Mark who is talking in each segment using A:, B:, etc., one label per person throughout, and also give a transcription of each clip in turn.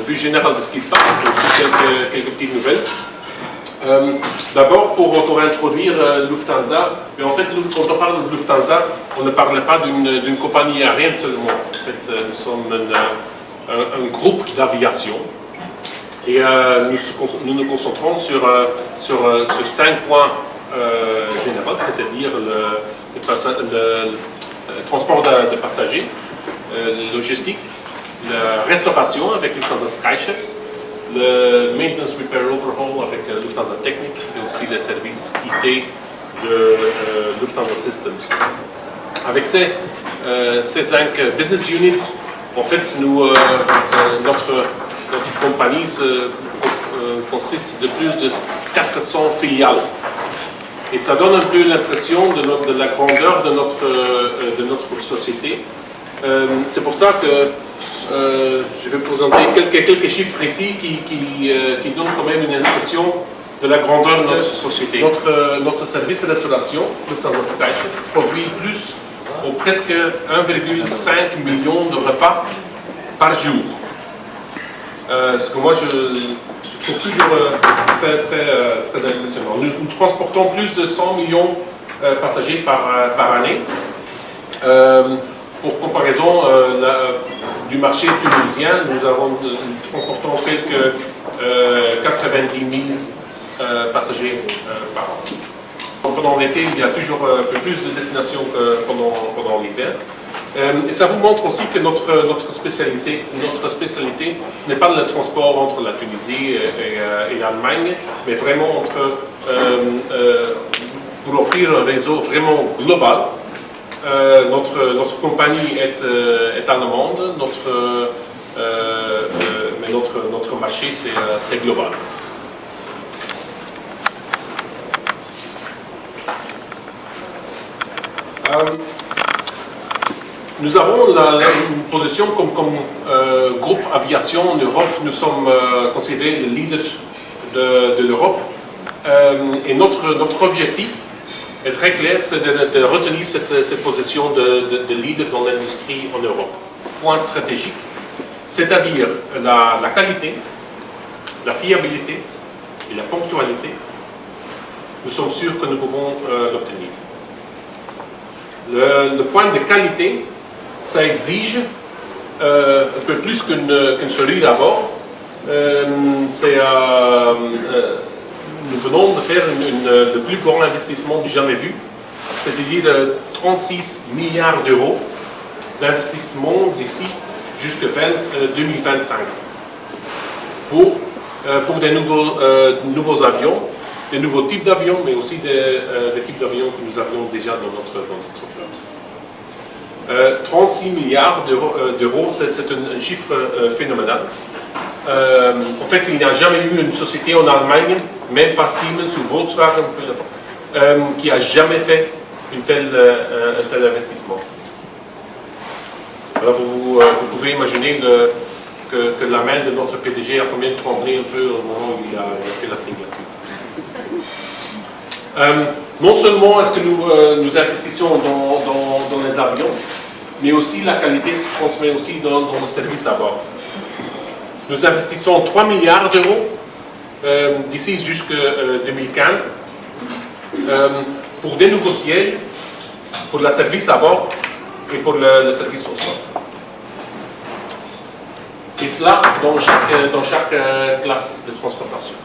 A: vue générale de ce qui se passe, aussi quelques petites nouvelles. D'abord, pour introduire Lufthansa, mais en fait, quand on parle de Lufthansa, on ne parle pas d'une compagnie aérienne seulement. En fait, nous sommes un groupe d'aviation et nous nous concentrons sur 5 points généraux, c'est-à-dire le transport de passagers, logistique, la restauration avec Lufthansa Skychefs, le maintenance, repair, overhaul avec Lufthansa Technik et aussi les services IT de Lufthansa Systems. Avec ces 5 business units, en fait, notre compagnie consiste de plus de 400 filiales. Et ça donne un peu l'impression de la grandeur de notre société. C'est pour ça que je vais présenter quelques chiffres ici qui donnent quand même une impression de la grandeur de notre société. Notre service de restauration, Lufthansa Skychefs, produit plus ou presque 1,5 million de repas par jour. Ce que moi je trouve toujours très impressionnant. Nous transportons plus de 100 millions de passagers par année. Pour comparaison du marché tunisien, nous transportons quelques 90 000 passagers par an. Pendant l'été, il y a toujours un peu plus de destinations que pendant l'hiver. Et ça vous montre aussi que notre spécialité, ce n'est pas le transport entre la Tunisie et l'Allemagne, mais vraiment pour offrir un réseau vraiment global. Notre compagnie est allemande, mais notre marché c'est global. Nous avons une position comme groupe aviation en Europe. Nous sommes considérés le leader de l'Europe. Et notre objectif est très clair, c'est de retenir cette position de leader dans l'industrie en Europe. Point stratégique, c'est-à-dire la qualité, la fiabilité et la ponctualité. Nous sommes sûrs que nous pouvons l'obtenir. Le point de qualité, ça exige un peu plus qu'une sourire à bord. Nous venons de faire le plus grand investissement du jamais vu, c'est-à-dire 36 milliards d'euros d'investissement d'ici jusqu'à 2025 pour des nouveaux avions, des nouveaux types d'avions, mais aussi des types d'avions que nous avions déjà dans notre flotte. 36 milliards d'euros, c'est un chiffre phénoménal. En fait, il n'y a jamais eu une société en Allemagne, même pas Siemens ou Volkswagen, qui a jamais fait un tel investissement. Alors vous pouvez imaginer que la main de notre PDG a quand même tremblé un peu au moment où il a fait la signature. Non seulement est-ce que nous investissons dans les avions, mais aussi la qualité se transmet aussi dans le service à bord. Nous investissons 3 milliards d'euros d'ici jusqu'à 2015 pour des nouveaux sièges, pour le service à bord et pour le service au sol. Et cela dans chaque classe de transportation.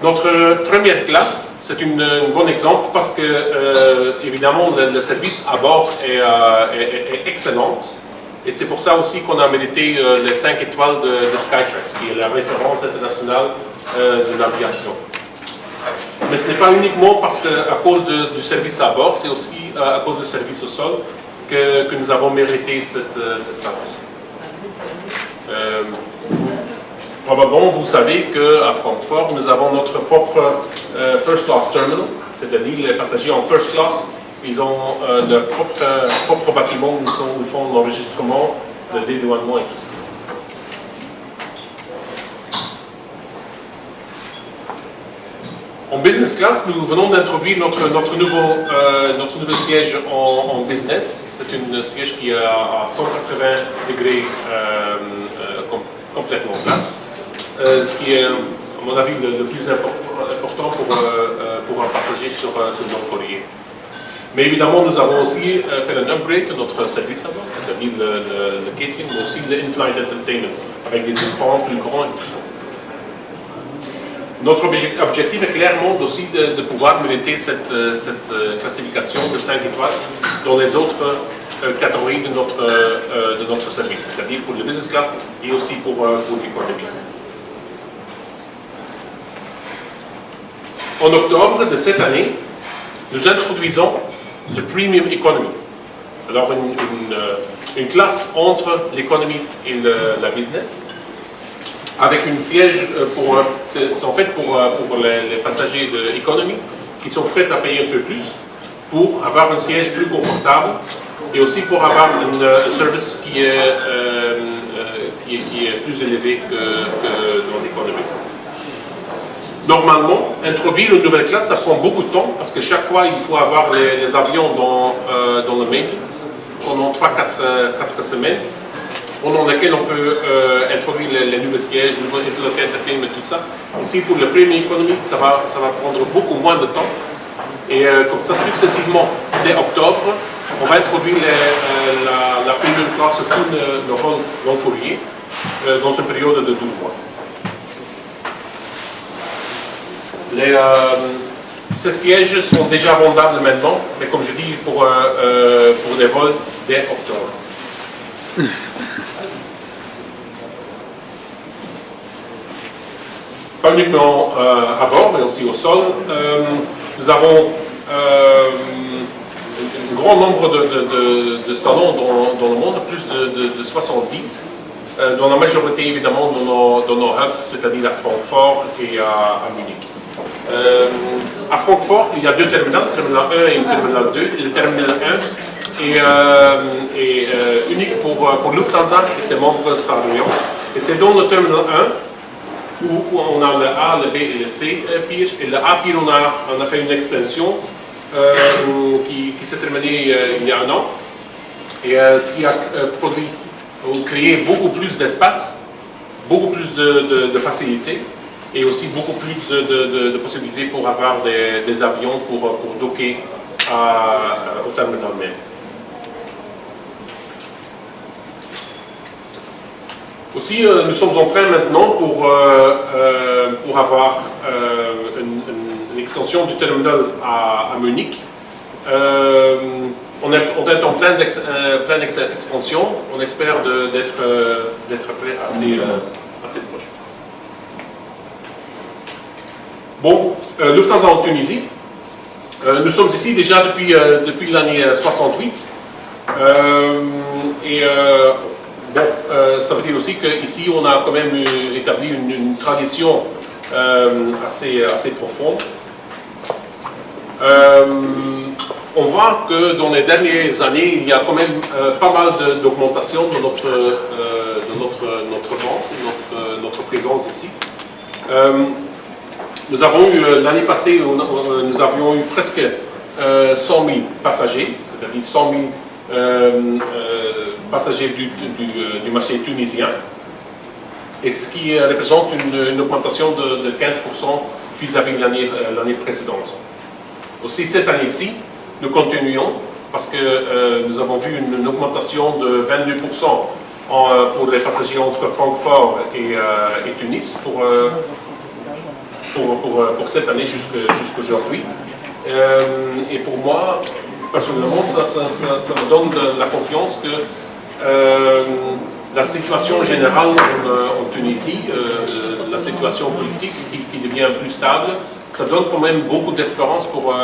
A: Notre première classe, c'est un bon exemple parce que, évidemment, le service à bord est excellent. Et c'est pour ça aussi qu'on a mérité les 5 étoiles de Skytrax, qui est la référence internationale de l'aviation. Mais ce n'est pas uniquement parce qu'à cause du service à bord, c'est aussi à cause du service au sol que nous avons mérité cette status. Probablement, vous savez qu'à Francfort, nous avons notre propre First Class Terminal, c'est-à-dire les passagers en First Class, ils ont leur propre bâtiment où ils font l'enregistrement, le dédouanement et tout ça. En business class, nous venons d'introduire notre nouveau siège en business. C'est un siège qui est à 180 degrés complètement plat. Ce qui est, à mon avis, le plus important pour un passager sur Nord-Coréen. Mais évidemment, nous avons aussi fait un upgrade de notre service à bord, c'est-à-dire le catering, mais aussi le in-flight entertainment, avec des écrans plus grands et tout ça. Notre objectif est clairement aussi de pouvoir mériter cette classification de 5 étoiles dans les autres catégories de notre service, c'est-à-dire pour le business class et aussi pour l'économie. En octobre de cette année, nous introduisons le Premium Economy. Alors une classe entre l'économie et la business, avec une siège c'est en fait pour les passagers de l'économie qui sont prêts à payer un peu plus pour avoir un siège plus confortable et aussi pour avoir un service qui est plus élevé que dans l'économie. Normalement, introduire une nouvelle classe, ça prend beaucoup de temps parce que chaque fois, il faut avoir les avions dans le maintenance pendant 3-4 semaines, pendant lesquelles on peut introduire les nouveaux sièges, le nouveau in-flight entertainment, tout ça. Ici, pour le Premium Economy, ça va prendre beaucoup moins de temps. Et comme ça, successivement, dès octobre, on va introduire la Premium class sur tout le vol Nord-Coréen dans une période de 12 mois. Ces sièges sont déjà vendables maintenant, mais comme je dis, pour des vols dès octobre. Pas uniquement à bord, mais aussi au sol. Nous avons un grand nombre de salons dans le monde, plus de 70, dont la majorité évidemment dans nos hubs, c'est-à-dire à Francfort et à Munich. À Francfort, il y a deux terminaux, le terminal 1 et le terminal 2. Le terminal 1 est unique pour Lufthansa et ses membres Star Alliance. Et c'est dans le terminal 1 où on a le A, le B et le C pier. Et le A pier, on a fait une extension qui s'est terminée il y a un an. Et ce qui a créé beaucoup plus d'espace, beaucoup plus de facilité. Et aussi beaucoup plus de possibilités pour avoir des avions pour docker au terminal même. Aussi, nous sommes en train maintenant pour avoir une extension du terminal à Munich. On est en pleine expansion. On espère d'être prêt assez proche. Bon, Lufthansa en Tunisie. Nous sommes ici déjà depuis l'année 68. Ça veut dire aussi qu'ici on a quand même établi une tradition assez profonde. On voit que dans les dernières années, il y a quand même pas mal d'augmentation de notre vente, notre présence ici. Nous avons eu, l'année passée, nous avions eu presque 100 000 passagers, c'est-à-dire 100 000 passagers du marché tunisien, et ce qui représente une augmentation de 15% vis-à-vis l'année précédente. Aussi cette année-ci, nous continuons parce que nous avons vu une augmentation de 22% pour les passagers entre Francfort et Tunis pour cette année jusqu'aujourd'hui. Et pour moi, personnellement, ça me donne la confiance que la situation générale en Tunisie, la situation politique qui devient plus stable, ça donne quand même beaucoup d'espérance pour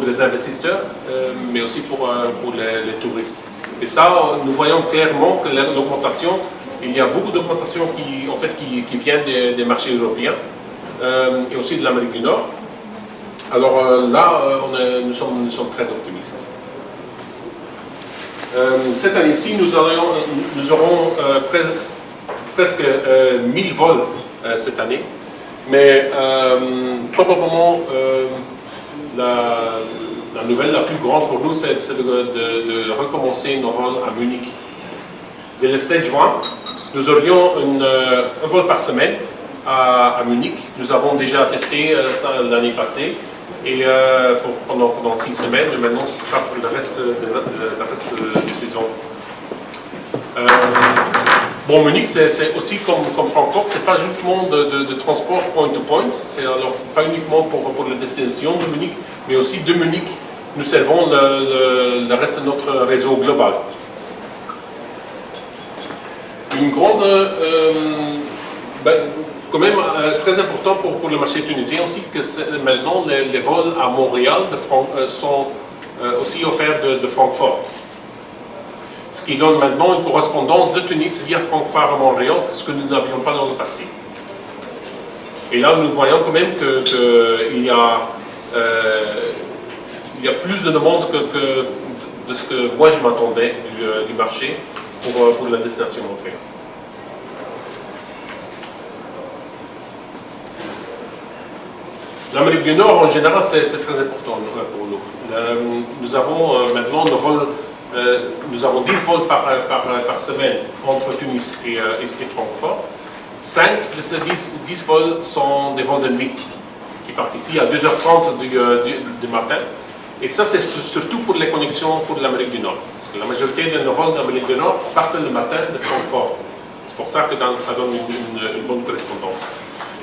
A: les investisseurs, mais aussi pour les touristes. Et ça, nous voyons clairement que l'augmentation, il y a beaucoup d'augmentations qui viennent des marchés européens et aussi de l'Amérique du Nord. Alors là, nous sommes très optimistes. Cette année-ci, nous aurons presque 1000 vols cette année. Mais probablement la nouvelle la plus grande pour nous, c'est de recommencer nos vols à Munich. Dès le 7 juin, nous aurions un vol par semaine à Munich. Nous avons déjà testé ça l'année passée et pendant 6 semaines, mais maintenant ce sera pour le reste de la saison. Bon, Munich, c'est aussi comme Francfort, c'est pas uniquement de transport point to point, c'est alors pas uniquement pour la destination de Munich, mais aussi de Munich, nous servons le reste de notre réseau global. Une grande, quand même très important pour le marché tunisien aussi, que maintenant les vols à Montréal sont aussi offerts de Francfort. Ce qui donne maintenant une correspondance de Tunis via Francfort à Montréal, ce que nous n'avions pas dans le passé. Et là, nous voyons quand même qu'il y a plus de demandes de ce que moi je m'attendais du marché pour la destination Montréal. L'Amérique du Nord, en général, c'est très important pour nous. Nous avons maintenant nos vols. Nous avons 10 vols par semaine entre Tunis et Francfort. 5 de ces 10 vols sont des vols de nuit qui partent ici à 2h30 du matin. Et ça, c'est surtout pour les connexions pour l'Amérique du Nord. Parce que la majorité de nos vols d'Amérique du Nord partent le matin de Francfort. C'est pour ça que ça donne une bonne correspondance.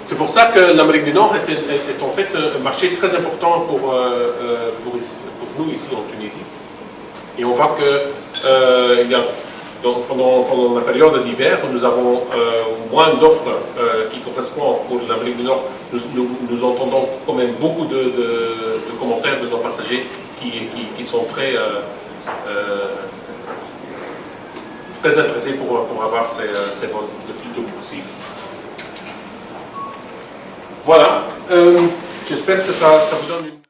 A: C'est pour ça que l'Amérique du Nord est en fait un marché très important pour nous ici en Tunisie. Et on voit que pendant la période d'hiver, nous avons moins d'offres qui correspondent pour l'Amérique du Nord. Nous entendons quand même beaucoup de commentaires de nos passagers qui sont très intéressés pour avoir ces vols le plus tôt possible. Voilà, j'espère que ça vous donne une...